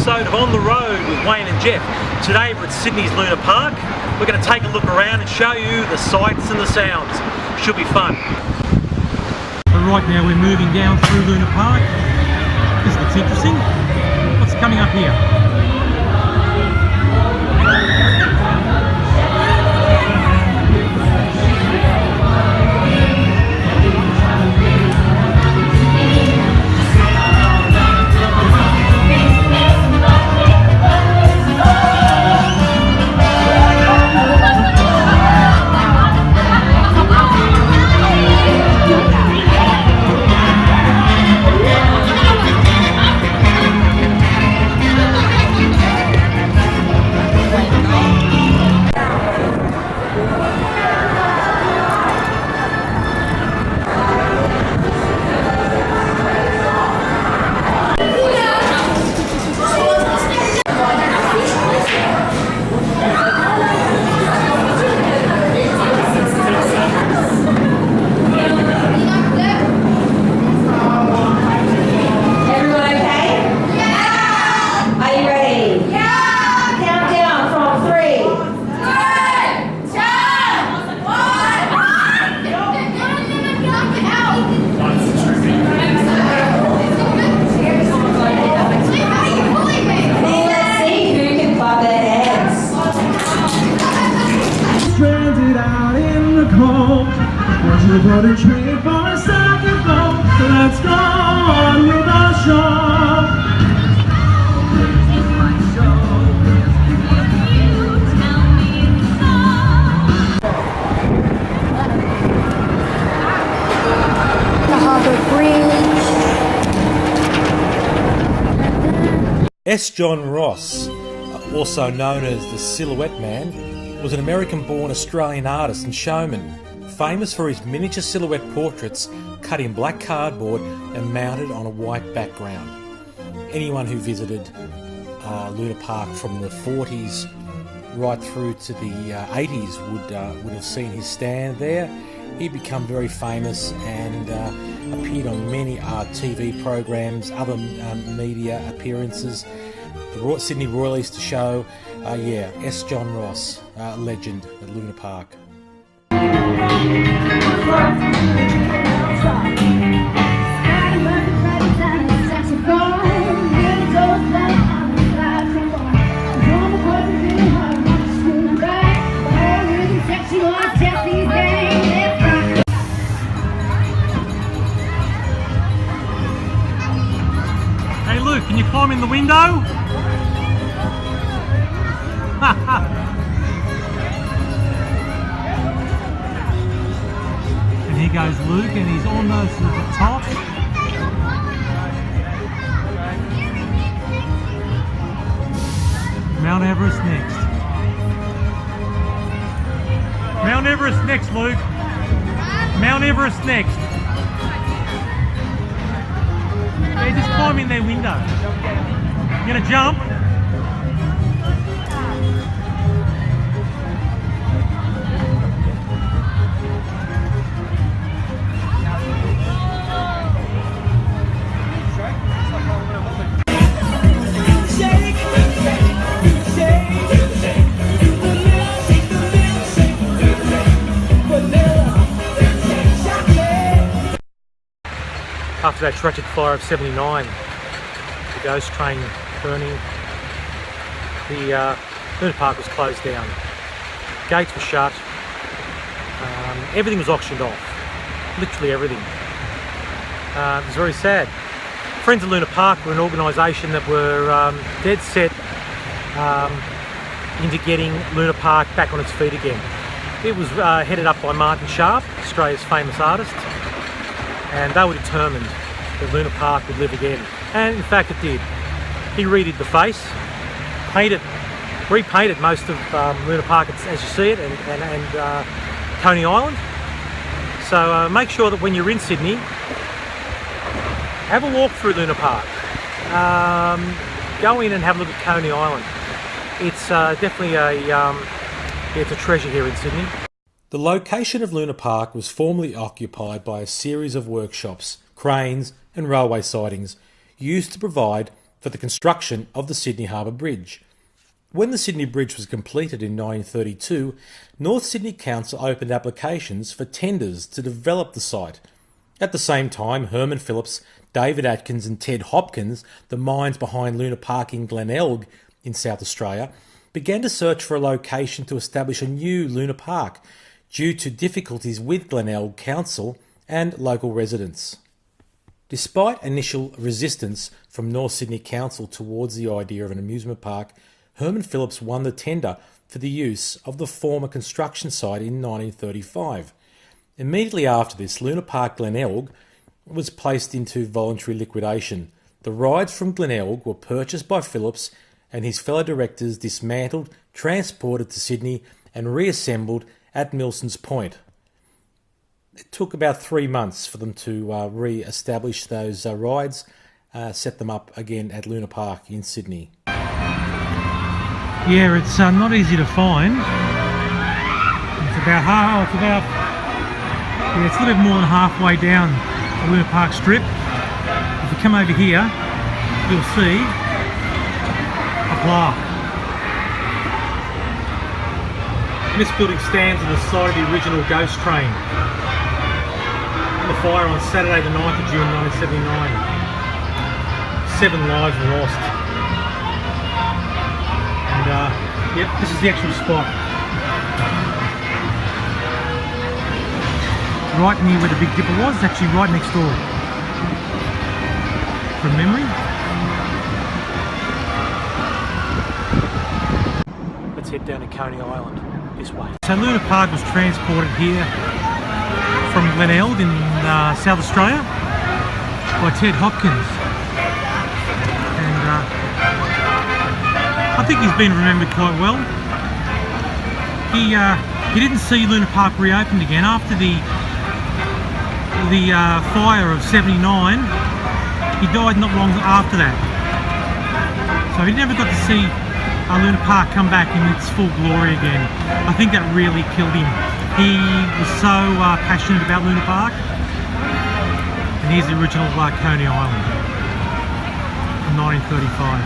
episode of On the Road with Wayne and Jeff. Today we're at Sydney's Luna Park. We're going to take a look around and show you the sights and the sounds. Should be fun. But right now we're moving down through Luna Park. This looks interesting. What's coming up here? Got a train for a second floor, so let's go on with our show. The Harbour Bridge. S. John Ross, also known as the Silhouette Man, was an American-born Australian artist and showman, famous for his miniature silhouette portraits cut in black cardboard and mounted on a white background. Anyone who visited Luna Park from the 40s right through to the 80s would have seen his stand there. He'd become very famous and appeared on many TV programs, other media appearances. The Sydney Royal Easter Show, S. John Ross, legend at Luna Park. Hey Luke, can you climb in the window? And here goes Luke, and he's almost at the top. Mount Everest next. Mount Everest next, Luke. Mount Everest next. Yeah, just climb in their window. You gonna jump? After that tragic fire of '79, the ghost train burning, the Luna Park was closed down. Gates were shut. Everything was auctioned off. Literally everything. It was very sad. Friends of Luna Park were an organisation that were dead set into getting Luna Park back on its feet again. It was headed up by Martin Sharp, Australia's famous artist. And they were determined that Luna Park would live again. And in fact it did. He redid the face, repainted most of Luna Park as you see it, and Coney Island. So make sure that when you're in Sydney, have a walk through Luna Park. Go in and have a look at Coney Island. It's definitely it's a treasure here in Sydney. The location of Luna Park was formerly occupied by a series of workshops, cranes and railway sidings used to provide for the construction of the Sydney Harbour Bridge. When the Sydney Bridge was completed in 1932, North Sydney Council opened applications for tenders to develop the site. At the same time, Herman Phillips, David Atkins and Ted Hopkins, the minds behind Luna Park in Glenelg in South Australia, began to search for a location to establish a new Luna Park due to difficulties with Glenelg Council and local residents. Despite initial resistance from North Sydney Council towards the idea of an amusement park, Herman Phillips won the tender for the use of the former construction site in 1935. Immediately after this, Luna Park Glenelg was placed into voluntary liquidation. The rides from Glenelg were purchased by Phillips and his fellow directors, dismantled, transported to Sydney and reassembled at Milson's Point. It took about 3 months for them to re-establish those rides, set them up again at Luna Park in Sydney. Yeah, it's not easy to find. It's a little bit more than halfway down the Luna Park strip. If you come over here, you'll see a plaque. This building stands on the site of the original ghost train. The fire on Saturday the 9th of June 1979. 7 lives were lost. And yep, this is the actual spot. Right near where the Big Dipper was, actually right next door. From memory. Let's head down to Coney Island, this way. So Luna Park was transported here from Glenelg in South Australia by Ted Hopkins. And I think he's been remembered quite well. He didn't see Luna Park reopened again after the fire of '79. He died not long after that, so he never got to see Luna Park come back in its full glory again. I think that really killed him. He was so passionate about Luna Park, and here's the original Coney Island from 1935.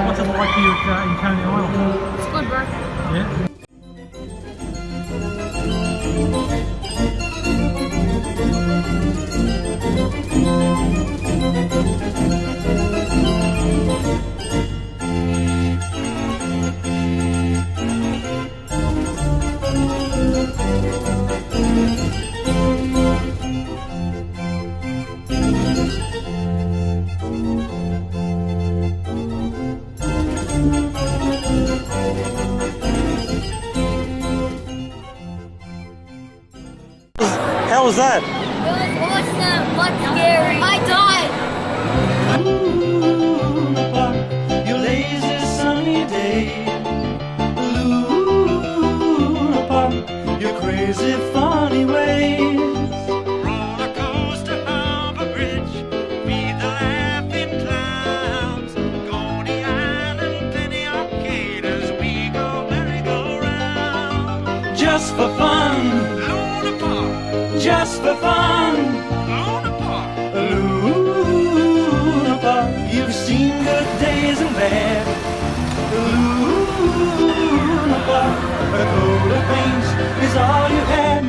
What's it like here in Coney Island? It's good, bro. Yeah? How was that? It was awesome, but scary. I died. Luna Park, your lazy sunny day. Luna Park, your crazy funny ways. Roller coaster, Harbour Bridge, meet the laughing clowns. Coney Island, penny arcade as we go merry-go-round. Just for fun. Just for fun, Luna Park, Luna Park. You've seen good days and bad, Luna Park. A coat of paint is all you had,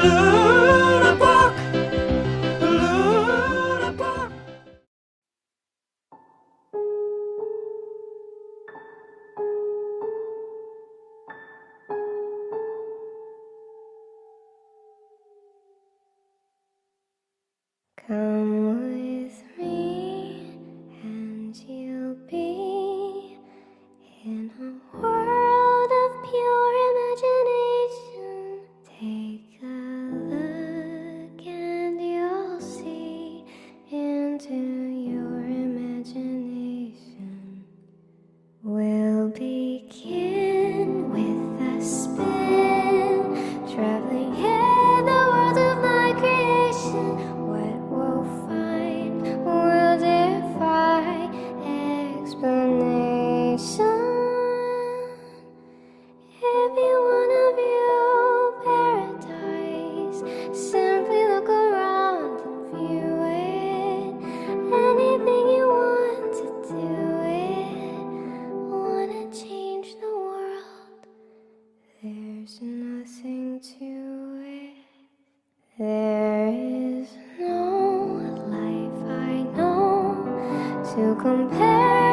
Luna Park, Luna Park. Come with me and you'll be in a world of pure imagination. Take a look and you'll see into your imagination. We'll begin compare